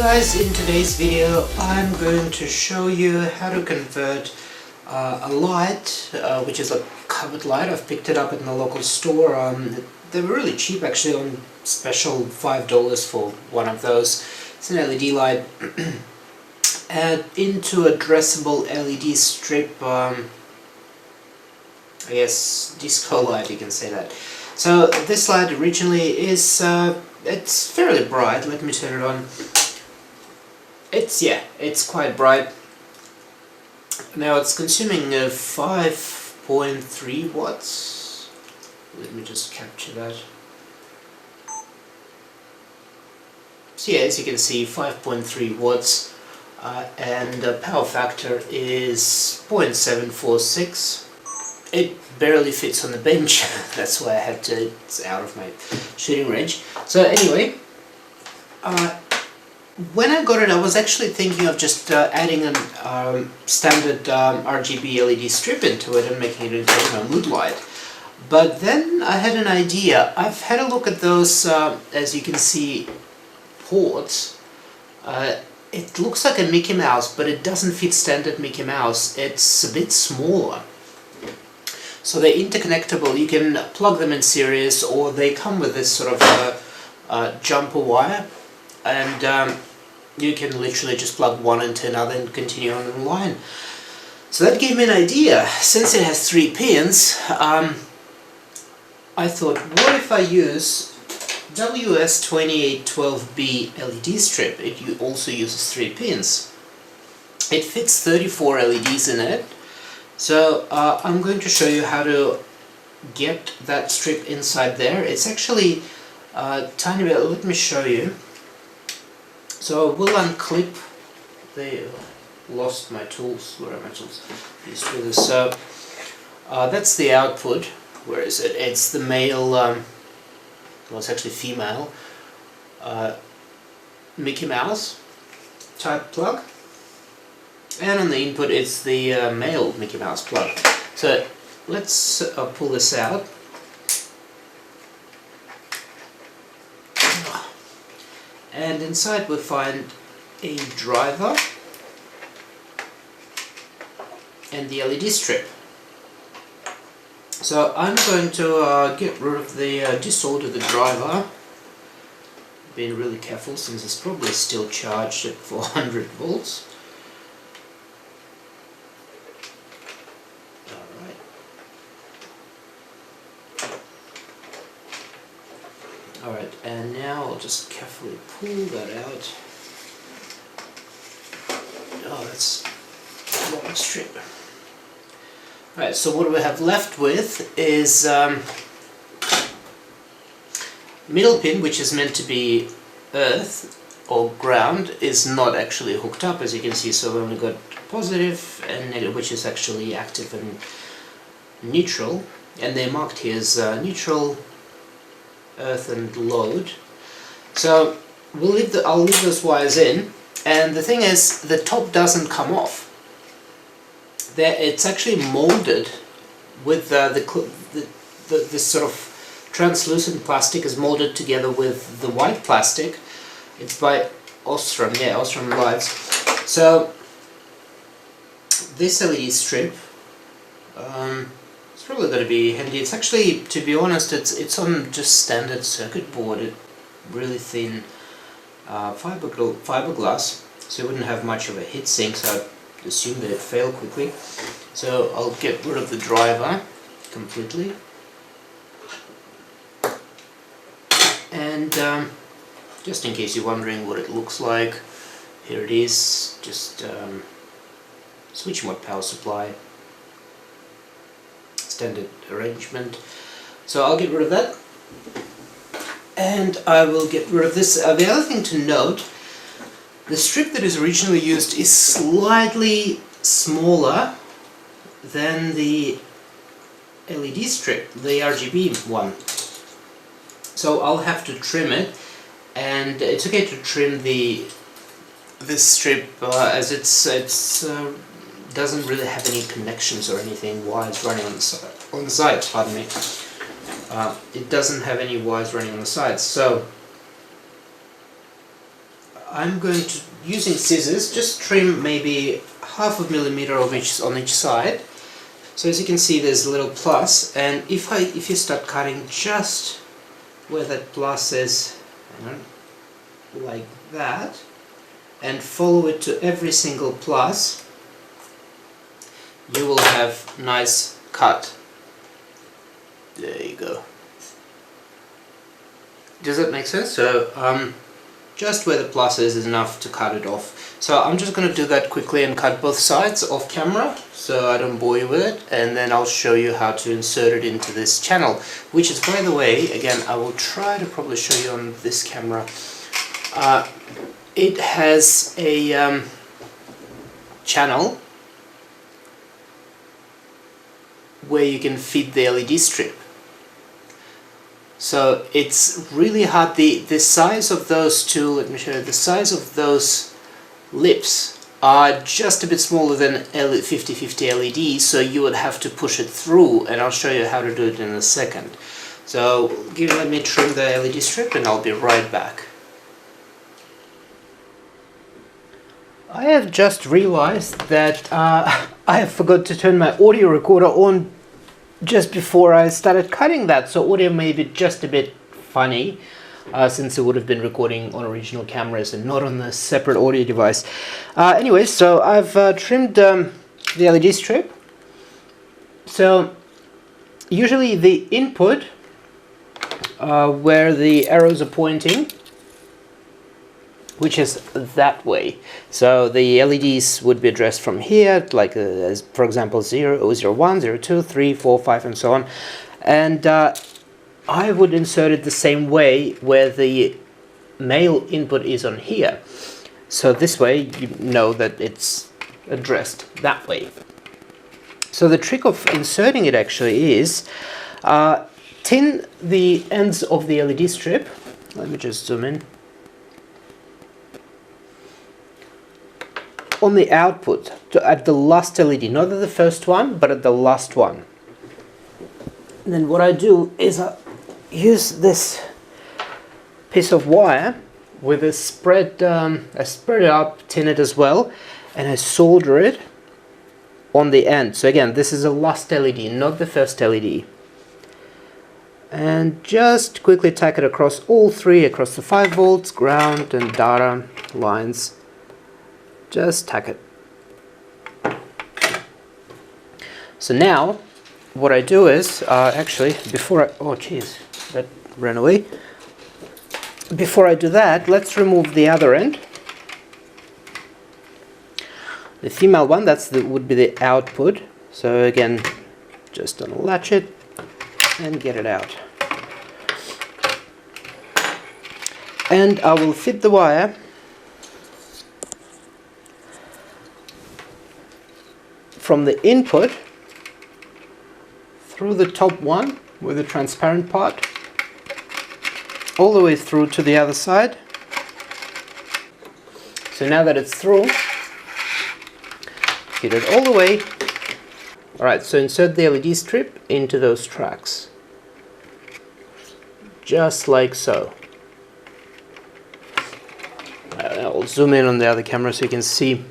guys, in today's video I'm going to show you how to convert a light, which is a covered light. I've picked it up in the local store. They were really cheap actually, on special $5 for one of those. It's an LED light into a addressable LED strip, I guess disco light, you can say that. So this light originally is it's fairly bright. Let me turn it on. It's quite bright. Now it's consuming 5.3 watts. Let me just capture that. So yeah, as you can see, 5.3 watts, and the power factor is 0.746. It barely fits on the bench. That's why I had to, it's out of my shooting range. So anyway, when I got it, I was actually thinking of just adding a standard RGB LED strip into it and making it into a mood light. But then I had an idea. I've had a look at those, as you can see, ports. It looks like a Mickey Mouse, but it doesn't fit standard Mickey Mouse. It's a bit smaller. So they're interconnectable. You can plug them in series, or they come with this sort of jumper wire, and you can literally just plug one into another and continue on the line. So that gave me an idea. Since it has 3 pins, I thought, what if I use WS2812 LED strip? It also uses 3 pins. It fits 34 LEDs in it. So I'm going to show you how to get that strip inside there. It's actually tiny bit. Let me show you. So we'll unclip the, lost my tools. Where are my tools? These tools. So that's the output. Where is it? It's the male, well, it's actually female Mickey Mouse type plug. And on the input it's the male Mickey Mouse plug. So let's pull this out. And inside we find a driver and the LED strip. So I'm going to get rid of the, desolder the driver. Being really careful since it's probably still charged at 400 volts. Alright, and now I'll just carefully pull that out. Oh, that's a long strip. Alright, so what we have left with is middle pin, which is meant to be earth or ground, is not actually hooked up, as you can see. So we only got positive and negative, which is actually active and neutral, and they're marked here as neutral, earth and load. So we'll leave I'll leave those wires in, and the thing is, the top doesn't come off. It's actually molded with this sort of translucent plastic is molded together with the white plastic. It's by Ostrom, yeah, Ostrom Lights. So this LED strip, it's probably going to be handy. It's actually, to be honest, it's on just standard circuit board. It really thin fiberglass, so it wouldn't have much of a heat sink. So I assume that it fail quickly. So I'll get rid of the driver completely, and just in case you're wondering what it looks like, here it is. Just switch mode power supply. Standard arrangement. So I'll get rid of that, and I will get rid of this. The other thing to note, the strip that is originally used is slightly smaller than the LED strip, the RGB one. So I'll have to trim it, and it's okay to trim this strip as it's doesn't really have any connections or anything, wires running on the sides, pardon me. It doesn't have any wires running on the sides, so I'm going to, using scissors, just trim maybe half a millimeter of on each side. So as you can see, there's a little plus, and if you start cutting just where that plus is, like that, and follow it to every single plus, you will have nice cut. There you go. Does that make sense? So just where the plus is enough to cut it off. So I'm just going to do that quickly and cut both sides off camera, so I don't bore you with it, and then I'll show you how to insert it into this channel, which is, by the way, again, I will try to probably show you on this camera. It has a channel where you can feed the LED strip. So it's really hard. The size of those two, let me show you, the size of those lips are just a bit smaller than 50/50 LED, so you would have to push it through, and I'll show you how to do it in a second. So let me trim the LED strip and I'll be right back. I have just realized that I have forgot to turn my audio recorder on just before I started cutting that, so audio may be just a bit funny since it would have been recording on original cameras and not on the separate audio device. Anyway, so I've trimmed the LED strip. So usually the input where the arrows are pointing, which is that way. So the LEDs would be addressed from here, like as for example 0, 01, 02, 3, 4, 5, and so on. And I would insert it the same way where the male input is on here. So this way you know that it's addressed that way. So the trick of inserting it actually is tin the ends of the LED strip. Let me just zoom in. On the output, at the last LED, not at the first one, but at the last one. And then what I do is I use this piece of wire with a spread it up, tin it as well, and I solder it on the end. So again, this is a last LED, not the first LED. And just quickly tack it across all three, across the 5 volts, ground, and data lines. Just tack it. So now what I do is actually before I, oh geez, that ran away. Before I do that, let's remove the other end. The female one, would be the output. So again, just unlatch it and get it out. And I will fit the wire from the input through the top one with the transparent part all the way through to the other side. So now that it's through, fit it all the way. Alright, so insert the LED strip into those tracks. Just like so. I'll zoom in on the other camera so you can see.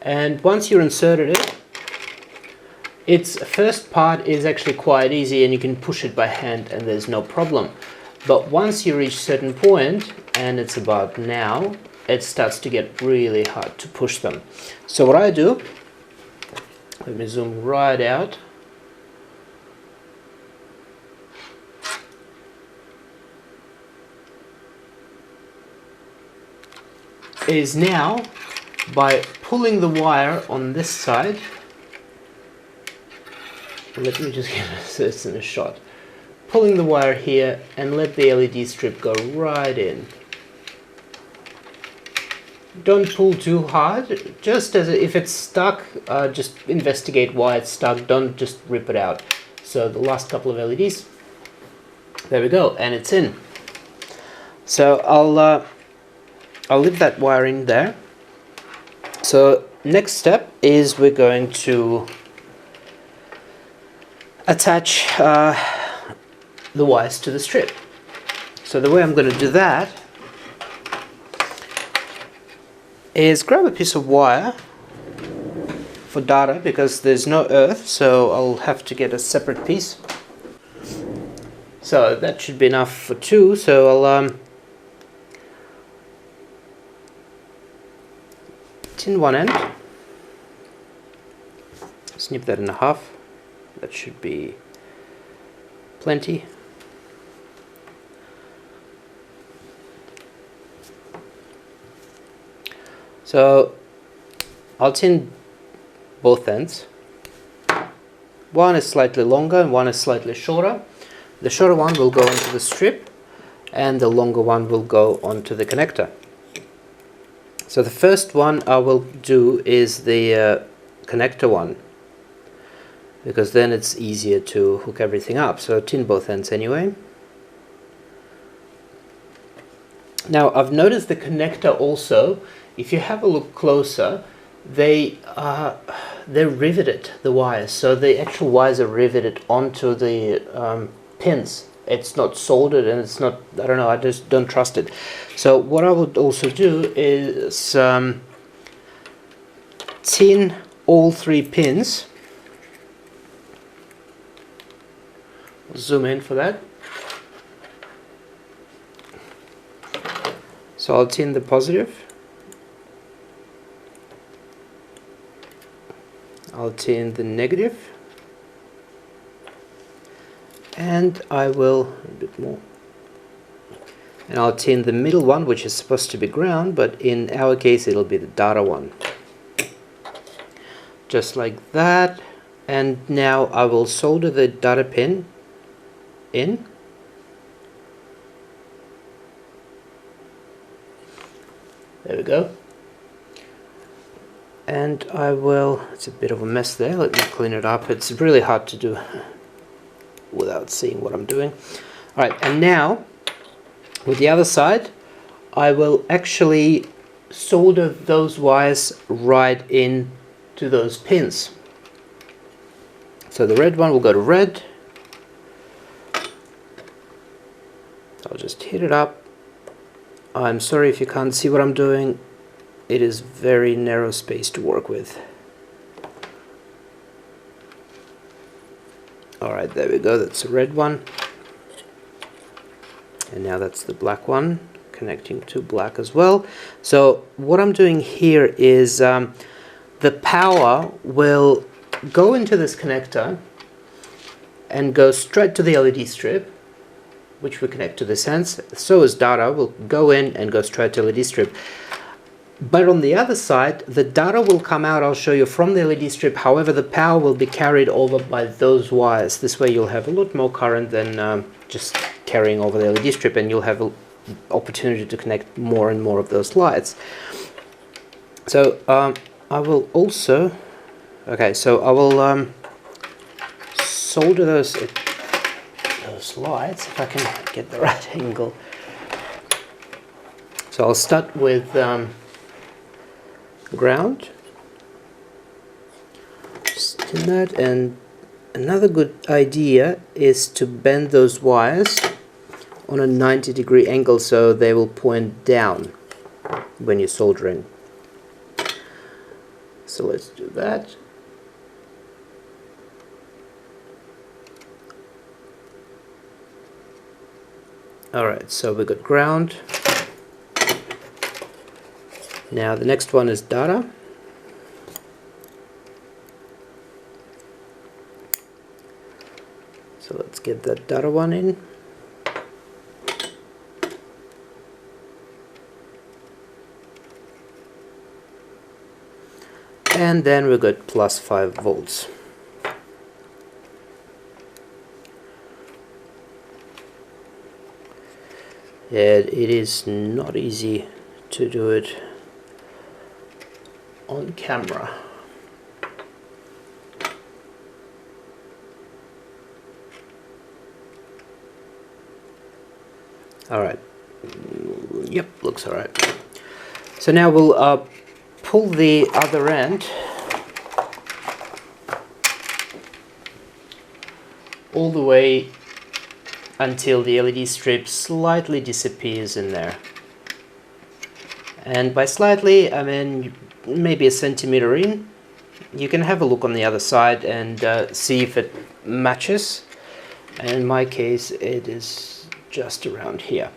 And once you've inserted it, its first part is actually quite easy and you can push it by hand and there's no problem. But once you reach a certain point, and it's about now, it starts to get really hard to push them. So what I do, let me zoom right out. Is now, by pulling the wire on this side, let me just give this in a shot. Pulling the wire here and let the LED strip go right in. Don't pull too hard, just as if it's stuck, just investigate why it's stuck, don't just rip it out. So the last couple of LEDs, there we go, and it's in. So I'll leave that wire in there. So next step is we're going to attach the wires to the strip. So the way I'm going to do that is grab a piece of wire for data, because there's no earth, so I'll have to get a separate piece. So that should be enough for two, so I'll tin one end, snip that in half, that should be plenty. So I'll tin both ends. One is slightly longer and one is slightly shorter. The shorter one will go onto the strip and the longer one will go onto the connector. So the first one I will do is the connector one, because then it's easier to hook everything up. So tin both ends anyway. Now I've noticed the connector also, if you have a look closer, they're riveted, the wires. So the actual wires are riveted onto the pins. It's not soldered, and it's not, I don't know, I just don't trust it. So what I would also do is tin all 3 pins. Zoom in for that. So I'll tin the positive, I'll tin the negative, and I will, a bit more, and I'll tin the middle one, which is supposed to be ground, but in our case it'll be the data one. Just like that. And now I will solder the data pin in. There we go. And I will, it's a bit of a mess there, let me clean it up. It's really hard to do without seeing what I'm doing. Alright, and now with the other side I will actually solder those wires right in to those pins. So the red one will go to red. I'll just heat it up. I'm sorry if you can't see what I'm doing. It is very narrow space to work with. Alright, there we go, that's the red one. And now that's the black one, connecting to black as well. So what I'm doing here is the power will go into this connector and go straight to the LED strip, which we connect to this end. So as data will go in and go straight to LED strip. But on the other side, the data will come out, I'll show you, from the LED strip. However, the power will be carried over by those wires. This way you'll have a lot more current than just carrying over the LED strip, and you'll have an opportunity to connect more and more of those lights. So I will also, okay, so I will solder those lights, if I can get the right angle. So I'll start with ground, just in that, and another good idea is to bend those wires on a 90-degree angle so they will point down when you're soldering. So let's do that. Alright, so we got ground. Now the next one is data. So let's get that data one in. And then we got plus 5 volts. And it is not easy to do it on camera. Alright, yep, looks alright. So now we'll pull the other end all the way until the LED strip slightly disappears in there. And by slightly, I mean maybe a centimeter in. You can have a look on the other side and see if it matches. And in my case, it is just around here.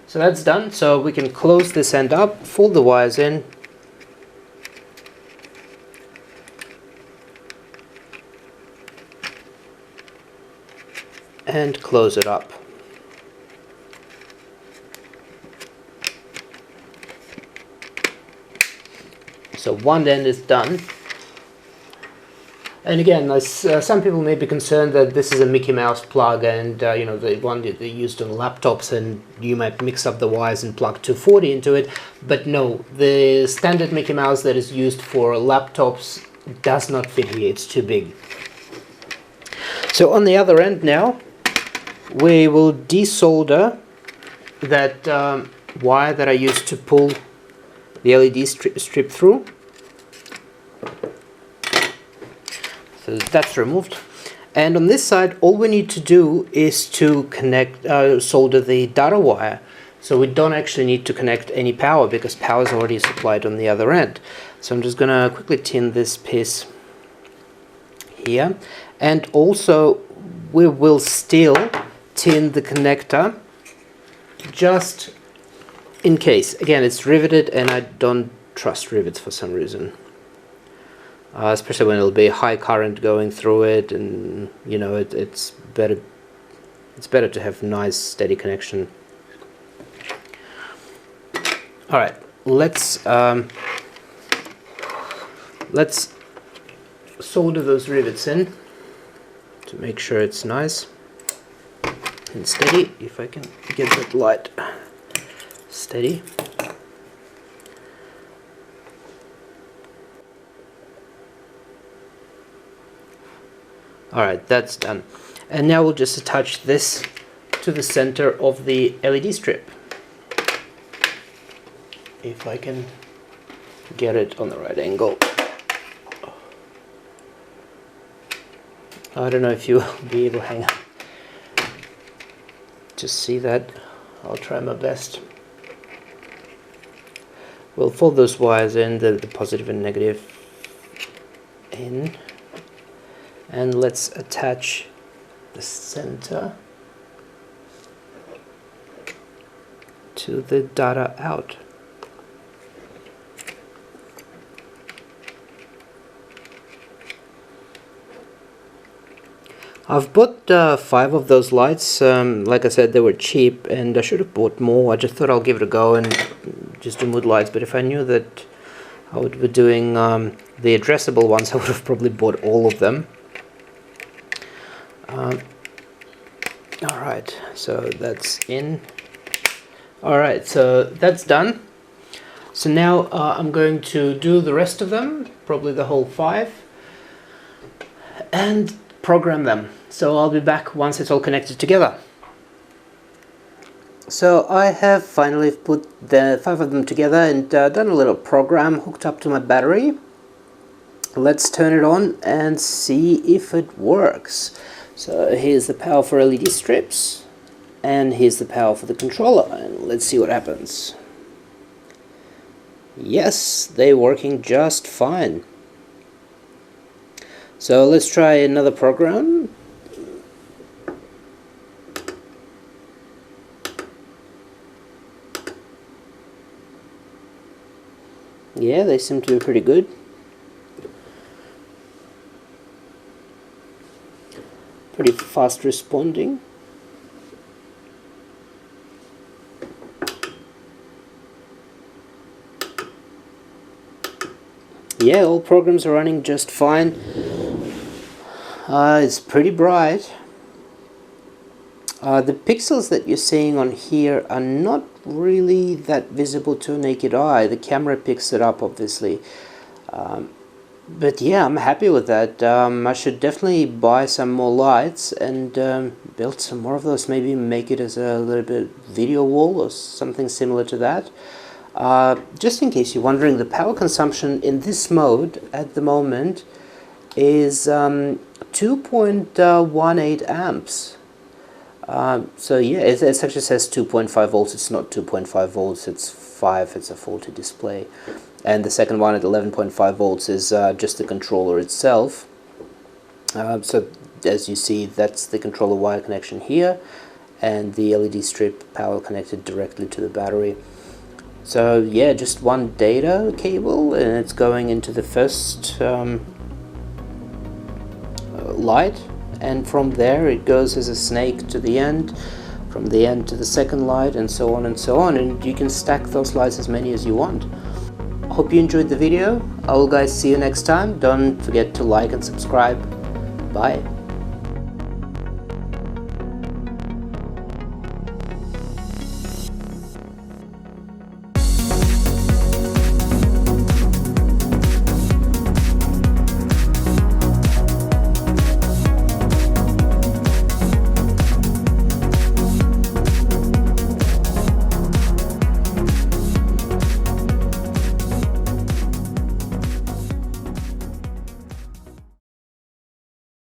So that's done. So we can close this end up, fold the wires in, and close it up. So one end is done. And again, some people may be concerned that this is a Mickey Mouse plug, and you know, the one that they used on laptops, and you might mix up the wires and plug 240 into it. But no, the standard Mickey Mouse that is used for laptops does not fit here, it's too big. So on the other end now, we will desolder that wire that I used to pull the LED strip through. So that's removed. And on this side, all we need to do is to connect, solder the data wire. So we don't actually need to connect any power because power is already supplied on the other end. So I'm just going to quickly tin this piece here. And also we will still tin the connector just in case. Again, it's riveted and I don't trust rivets for some reason. Especially when it'll be high current going through it, and you know, it's better to have nice steady connection. All right, let's solder those rivets in to make sure it's nice and steady. If I can get that light steady. Alright, that's done. And now we'll just attach this to the center of the LED strip. If I can get it on the right angle. I don't know if you'll be able to hang on to see that. I'll try my best. We'll fold those wires in, the positive and negative in. And let's attach the center to the data out. I've bought 5 of those lights. Like I said, they were cheap and I should have bought more. I just thought I'll give it a go and just do mood lights, but if I knew that I would be doing the addressable ones, I would have probably bought all of them. Alright, so that's in. Alright, so that's done. So now I'm going to do the rest of them, probably the whole 5, and program them. So I'll be back once it's all connected together. So I have finally put the 5 of them together and done a little program hooked up to my battery. Let's turn it on and see if it works. So here's the power for LED strips, and here's the power for the controller, and let's see what happens. Yes, they're working just fine. So let's try another program. Yeah, they seem to be pretty good. Pretty fast responding. Yeah, all programs are running just fine. It's pretty bright. The pixels that you're seeing on here are not really that visible to a naked eye. The camera picks it up, obviously. But yeah, I'm happy with that. I should definitely buy some more lights and build some more of those. Maybe make it as a little bit video wall or something similar to that. Just in case you're wondering, the power consumption in this mode at the moment is 2.18 amps. So yeah, it actually says 2.5 volts. It's not 2.5 volts, it's 5. It's a faulty display. And the second one at 11.5 volts is just the controller itself. So as you see, that's the controller wire connection here, and the LED strip power connected directly to the battery. So yeah, just one data cable, and it's going into the first light, and from there it goes as a snake to the end, from the end to the second light, and so on and so on, and you can stack those lights as many as you want. Hope you enjoyed the video. I will guys see you next time. Don't forget to like and subscribe. Bye.